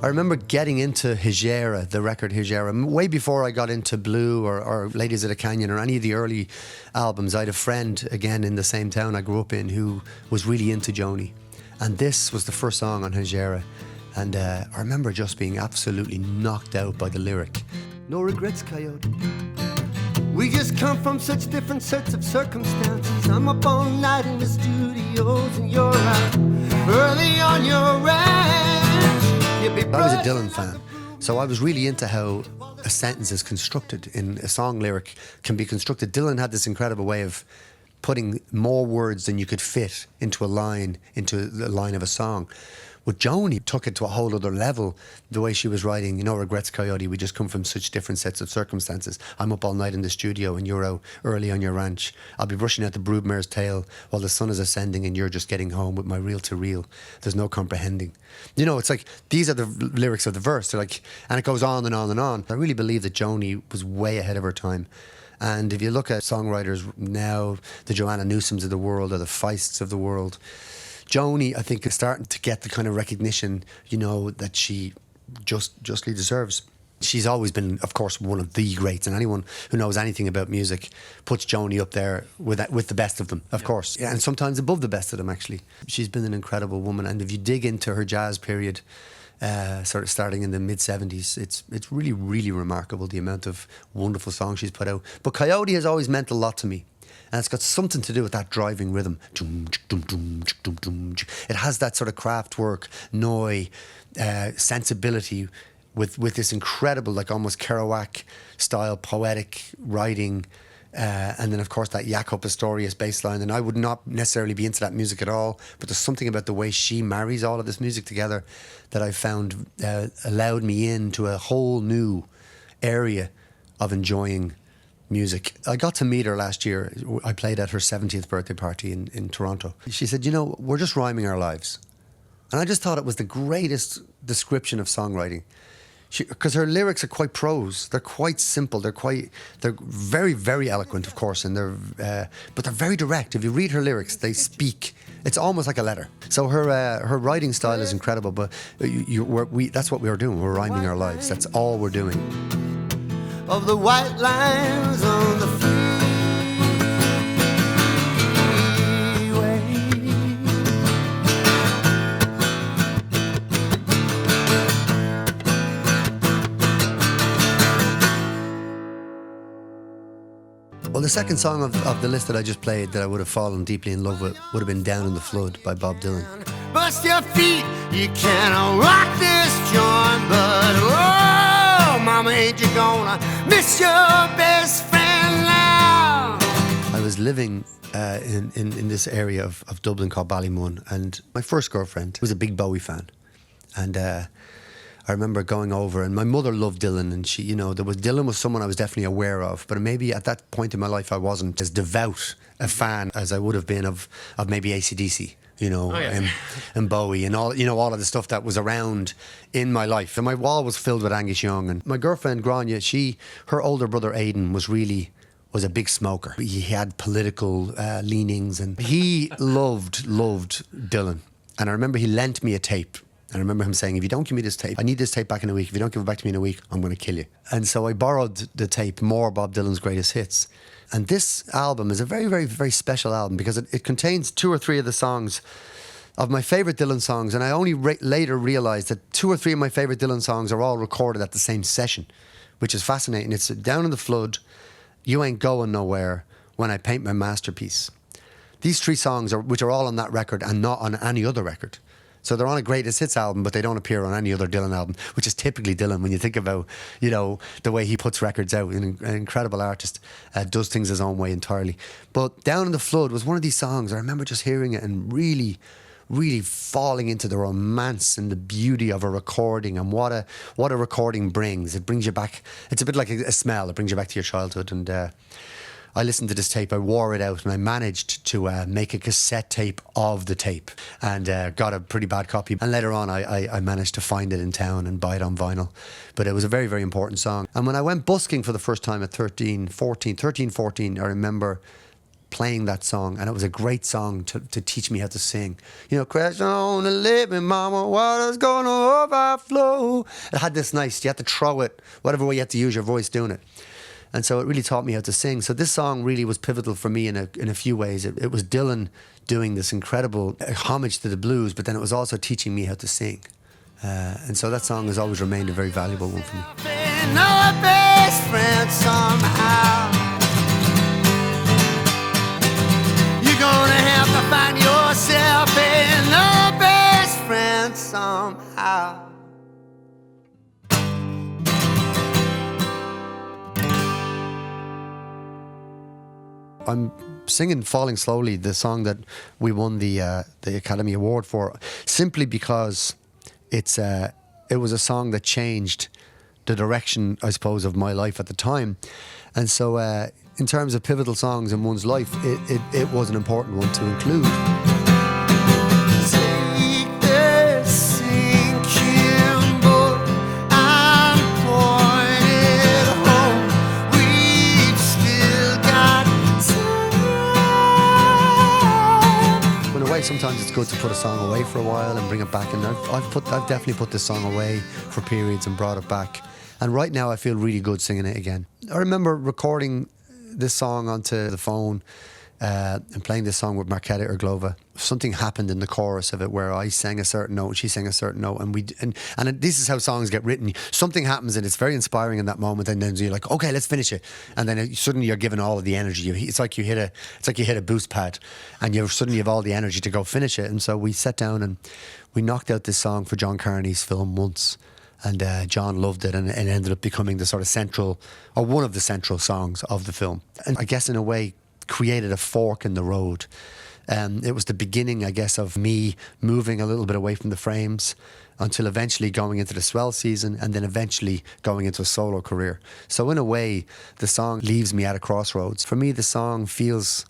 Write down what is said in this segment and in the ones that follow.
I remember getting into Hijera, the record Hijera, way before I got into Blue or Ladies of the Canyon or any of the early albums. I had a friend, again, in the same town I grew up in who was really into Joni. And this was the first song on Hijera. And I remember just being absolutely knocked out by the lyric. No regrets, Coyote. We just come from such different sets of circumstances. I'm up all night in the studios and you're out early on your ranch. I was a Dylan fan, so I was really into how a sentence is constructed in a song lyric can be constructed. Dylan had this incredible way of putting more words than you could fit into a line of a song. But Joni took it to a whole other level, the way she was writing, no regrets, Coyote, we just come from such different sets of circumstances. I'm up all night in the studio and you're out early on your ranch. I'll be brushing out the broodmare's tail while the sun is ascending and you're just getting home with my reel-to-reel. There's no comprehending. You know, it's like, these are the lyrics of the verse. They're like, and it goes on and on and on. I really believe that Joni was way ahead of her time. And if you look at songwriters now, the Joanna Newsoms of the world or the Feists of the world, Joni, I think, is starting to get the kind of recognition, you know, that she justly deserves. She's always been, of course, one of the greats, and anyone who knows anything about music puts Joni up there with the best of them, of course, and sometimes above the best of them, actually. She's been an incredible woman, and if you dig into her jazz period, sort of starting in the mid-70s, it's really, really remarkable, the amount of wonderful songs she's put out. But Coyote has always meant a lot to me. And it's got something to do with that driving rhythm. It has that sort of Kraftwerk, Noi, sensibility with this incredible, like almost Kerouac style poetic writing. And then, of course, that Jaco Pastorius bass line. And I would not necessarily be into that music at all, but there's something about the way she marries all of this music together that I found allowed me into a whole new area of enjoying music. I got to meet her last year. I played at her 70th birthday party in Toronto. She said, you know, we're just rhyming our lives. And I just thought it was the greatest description of songwriting. Because her lyrics are quite prose. They're quite simple. They're very, very eloquent, of course, and but they're very direct. If you read her lyrics, they speak. It's almost like a letter. So her writing style is incredible, but that's what we are doing. We're rhyming our lives. That's all we're doing. Of the white lines on the freeway. Well, the second song of the list that I just played that I would have fallen deeply in love with would have been Down in the Flood by Bob Dylan. Bust your feet, you cannot rock this joint, but oh, mama, ain't you gonna miss your best friend now? I was living in this area of Dublin called Ballymun, and my first girlfriend was a big Bowie fan. And I remember going over, and my mother loved Dylan, and she, you know, Dylan was someone I was definitely aware of, but maybe at that point in my life I wasn't as devout a fan as I would have been of maybe AC/DC. You know, and Bowie and all, you know, all of the stuff that was around in my life. And my wall was filled with Angus Young. And my girlfriend, Grania, her older brother, Aidan, was a big smoker. He had political leanings, and he loved Dylan. And I remember he lent me a tape. And I remember him saying, if you don't give me this tape, I need this tape back in a week. If you don't give it back to me in a week, I'm going to kill you. And so I borrowed the tape, more Bob Dylan's greatest hits. And this album is a very, very, very special album because it contains 2 or 3 of the songs of my favourite Dylan songs. And I only later realised that 2 or 3 of my favourite Dylan songs are all recorded at the same session, which is fascinating. It's Down in the Flood, You Ain't Going Nowhere, When I Paint My Masterpiece. These 3 songs, which are all on that record and not on any other record. So they're on a greatest hits album, but they don't appear on any other Dylan album, which is typically Dylan when you think about, you know, the way he puts records out. An incredible artist, does things his own way entirely. But Down in the Flood was one of these songs. I remember just hearing it and really, really falling into the romance and the beauty of a recording and what a recording brings. It brings you back. It's a bit like a smell. It brings you back to your childhood. And I listened to this tape, I wore it out, and I managed to make a cassette tape of the tape and got a pretty bad copy. And later on, I managed to find it in town and buy it on vinyl. But it was a very, very important song. And when I went busking for the first time at 13, 14, I remember playing that song, and it was a great song to teach me how to sing. You know, question on the living, mama, water's gonna overflow. It had this nice, you had to throw it, whatever way you had to use your voice doing it. And so it really taught me how to sing. So this song really was pivotal for me in a few ways. It was Dylan doing this incredible homage to the blues, but then it was also teaching me how to sing. And so that song has always remained a very valuable one for me. Our best friend somehow. You're gonna have to find yourself another best friend somehow. I'm singing Falling Slowly, the song that we won the Academy Award for, simply because it was a song that changed the direction, I suppose, of my life at the time. And so in terms of pivotal songs in one's life, it was an important one to include. Take this sinking boat and point it home. We've still got time. In a way, sometimes it's good to put a song away for a while and bring it back. And I've definitely put this song away for periods and brought it back. And right now I feel really good singing it again. I remember recording this song onto the phone and playing this song with Marketa Irglova. Something happened in the chorus of it where I sang a certain note and she sang a certain note, and this is how songs get written. Something happens and it's very inspiring in that moment, and then you're like, okay, let's finish it. And then suddenly you're given all of the energy. It's like you hit a boost pad, and you suddenly have all the energy to go finish it. And so we sat down and we knocked out this song for John Carney's film Once. And John loved it, and it ended up becoming the sort of central, or one of the central songs of the film. And I guess in a way created a fork in the road. It was the beginning, I guess, of me moving a little bit away from the frames until eventually going into the swell season, and then eventually going into a solo career. So in a way, the song leaves me at a crossroads. For me, the song feels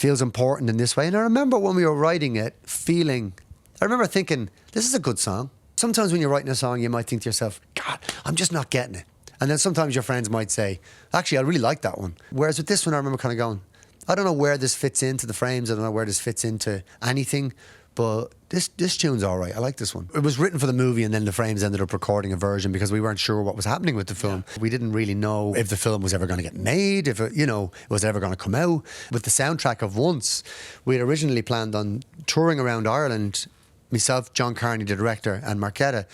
important in this way. And I remember when we were writing it, I remember thinking, this is a good song. Sometimes when you're writing a song, you might think to yourself, God, I'm just not getting it. And then sometimes your friends might say, actually, I really like that one. Whereas with this one, I remember kind of going, I don't know where this fits into the frames. I don't know where this fits into anything. But this tune's all right. I like this one. It was written for the movie, and then the Frames ended up recording a version because we weren't sure what was happening with the film. Yeah. We didn't really know if the film was ever going to get made, if it, was ever going to come out. With the soundtrack of Once, we had originally planned on touring around Ireland, myself, John Carney, the director, and Marketa,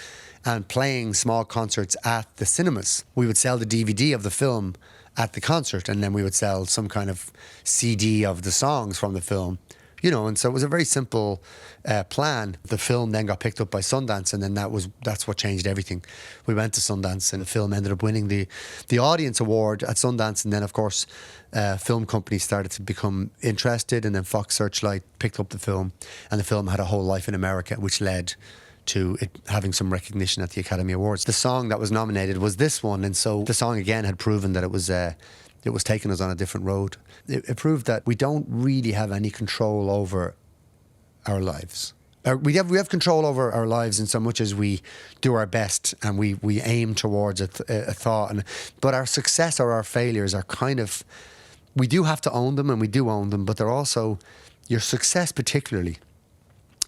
and playing small concerts at the cinemas. We would sell the DVD of the film at the concert, and then we would sell some kind of CD of the songs from the film. And so it was a very simple plan. The film then got picked up by Sundance, and then that's what changed everything. We went to Sundance, and the film ended up winning the Audience Award at Sundance, and then of course film companies started to become interested, and then Fox Searchlight picked up the film, and the film had a whole life in America, which led to it having some recognition at the Academy Awards. The song that was nominated was this one, and so the song again had proven that it was taking us on a different road. It proved that we don't really have any control over our lives. We have control over our lives in so much as we do our best and we aim towards a thought. But our success or our failures are kind of, we do have to own them, and we do own them, but they're also, your success particularly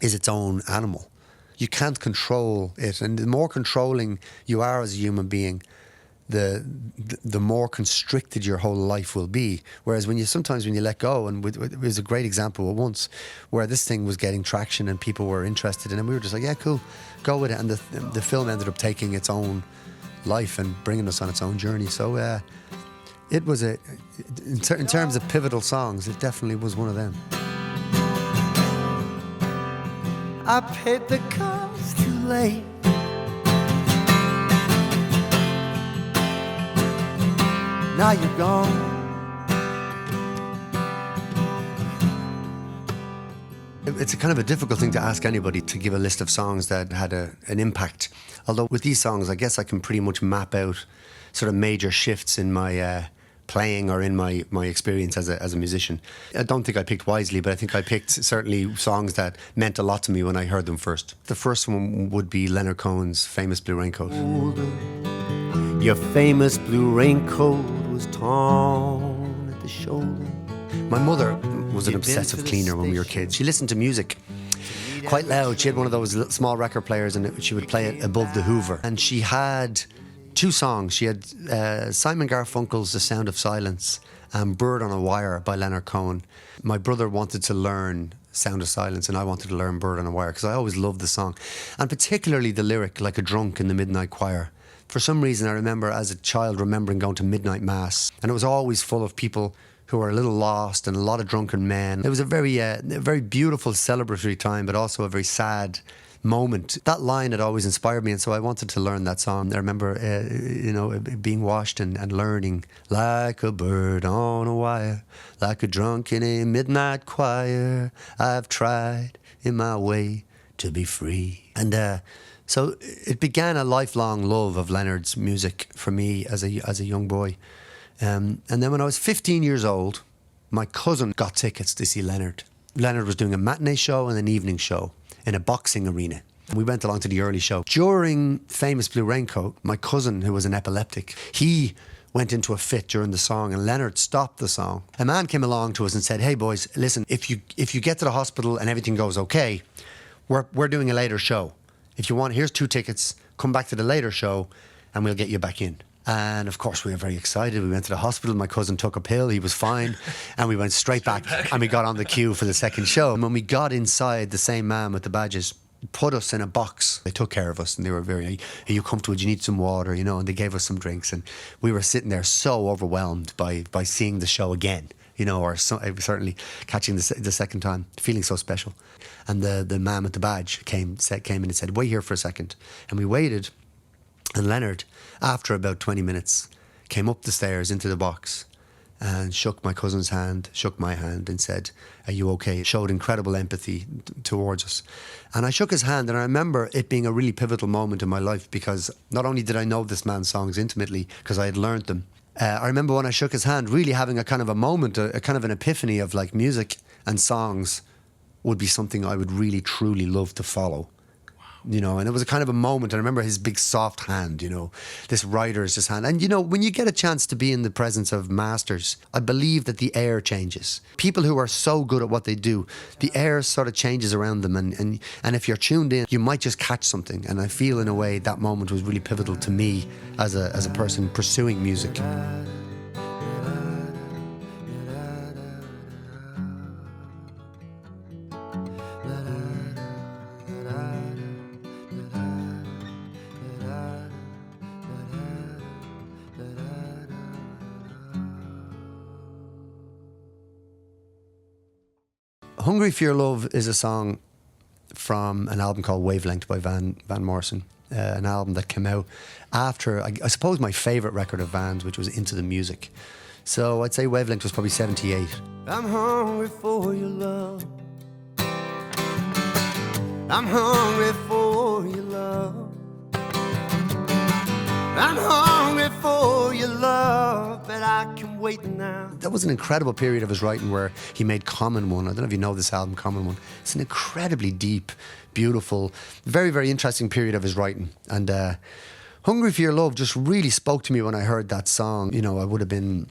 is its own animal. You can't control it, and the more controlling you are as a human being, the more constricted your whole life will be. Whereas sometimes when you let go, and it was a great example at Once, where this thing was getting traction and people were interested in it, and we were just like, yeah, cool, go with it. And the film ended up taking its own life and bringing us on its own journey. So it was in terms of pivotal songs, it definitely was one of them. I paid the cost too late. Now you're gone. It's a kind of a difficult thing to ask anybody to give a list of songs that had an impact. Although with these songs, I guess I can pretty much map out sort of major shifts in my playing or in my experience as a musician. I don't think I picked wisely, but I think I picked certainly songs that meant a lot to me when I heard them first. The first one would be Leonard Cohen's famous Blue Raincoat. Your famous blue raincoat was torn at the shoulder. My mother was an obsessive cleaner when we were kids. She listened to music quite loud. She had one of those little small record players, and she would play it above the Hoover. And she had 2 songs. She had Simon Garfunkel's The Sound of Silence and Bird on a Wire by Leonard Cohen. My brother wanted to learn Sound of Silence, and I wanted to learn Bird on a Wire because I always loved the song, and particularly the lyric, like a drunk in the midnight choir. For some reason, I remember as a child remembering going to midnight mass, and it was always full of people who were a little lost and a lot of drunken men. It was a very beautiful celebratory time, but also a very sad moment. That line had always inspired me, and so I wanted to learn that song. I remember, being washed and learning, like a bird on a wire, like a drunk in a midnight choir, I've tried in my way to be free. And so it began a lifelong love of Leonard's music for me as a young boy. And then when I was 15 years old, my cousin got tickets to see Leonard. Leonard was doing a matinee show and an evening show in a boxing arena. And we went along to the early show. During Famous Blue Raincoat, my cousin, who was an epileptic, he went into a fit during the song, and Leonard stopped the song. A man came along to us and said, "Hey boys, listen, if you get to the hospital and everything goes okay, we're doing a later show. If you want, here's 2 tickets, come back to the later show and we'll get you back in." And of course we were very excited. We went to the hospital, my cousin took a pill, he was fine, and we went straight back and we got on the queue for the second show. And when we got inside, the same man with the badges put us in a box. They took care of us, and they were very, "Are you comfortable? Do you need some water?" And they gave us some drinks, and we were sitting there so overwhelmed by seeing the show again, or certainly catching the second time, feeling so special. And the man with the badge came in and said, "Wait here for a second." And we waited, and Leonard, after about 20 minutes, came up the stairs into the box and shook my cousin's hand, shook my hand, and said, "Are you okay?" It showed incredible empathy towards us. And I shook his hand, and I remember it being a really pivotal moment in my life, because not only did I know this man's songs intimately, because I had learned them, I remember when I shook his hand, really having a kind of a moment, a kind of an epiphany of like music and songs would be something I would really, truly love to follow. And it was a kind of a moment. I remember his big soft hand, this writer's just hand. And, when you get a chance to be in the presence of masters, I believe that the air changes. People who are so good at what they do, the air sort of changes around them. And if you're tuned in, you might just catch something. And I feel in a way that moment was really pivotal to me as a person pursuing music. Hungry for Your Love is a song from an album called Wavelength by Van Morrison, an album that came out after, I suppose, my favourite record of Van's, which was Into the Music. So I'd say Wavelength was probably 78. I'm hungry for your love. I'm hungry for your love. I'm hungry for your love, but I can wait now. That was an incredible period of his writing where he made Common One. I don't know if you know this album, Common One. It's an incredibly deep, beautiful, very, very interesting period of his writing. And Hungry for Your Love just really spoke to me when I heard that song. I would have been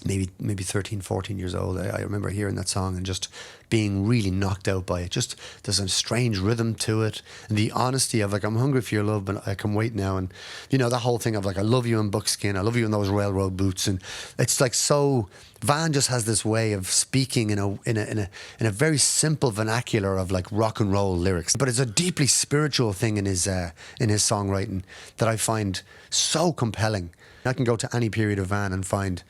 maybe 13, 14 years old. I remember hearing that song and just being really knocked out by it. Just, there's a strange rhythm to it, and the honesty of like, I'm hungry for your love, but I can wait now. And that whole thing of like, I love you in buckskin, I love you in those railroad boots. And it's like, so Van just has this way of speaking in a very simple vernacular of like rock and roll lyrics, but it's a deeply spiritual thing in his songwriting that I find so compelling. I can go to any period of Van and find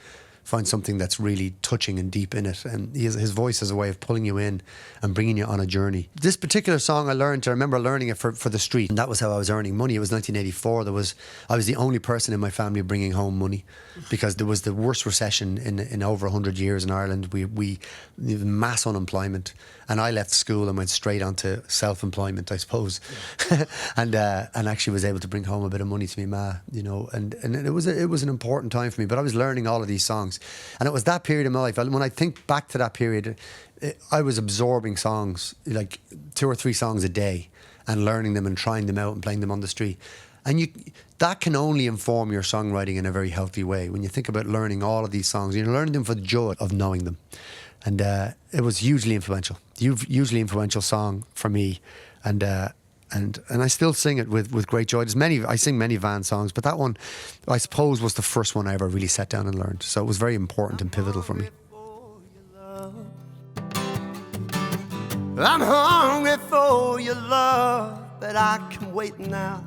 something that's really touching and deep in it. And his voice has a way of pulling you in and bringing you on a journey. This particular song I remember learning it for the street. And that was how I was earning money. It was 1984. I was the only person in my family bringing home money, because there was the worst recession in over 100 years in Ireland. We mass unemployment. And I left school and went straight onto self-employment, I suppose. Yeah. and actually was able to bring home a bit of money to me ma, and it was an important time for me. But I was learning all of these songs. And it was that period of my life. When I think back to that period, I was absorbing songs, like 2 or 3 songs a day, and learning them and trying them out and playing them on the street. And that can only inform your songwriting in a very healthy way. When you think about learning all of these songs, you're learning them for the joy of knowing them. And it was hugely influential. Hugely influential song for me. And I still sing it with great joy. I sing many Van songs, but that one, I suppose, was the first one I ever really sat down and learned. So it was very important and pivotal for me. I'm hungry for your love, but I can wait now.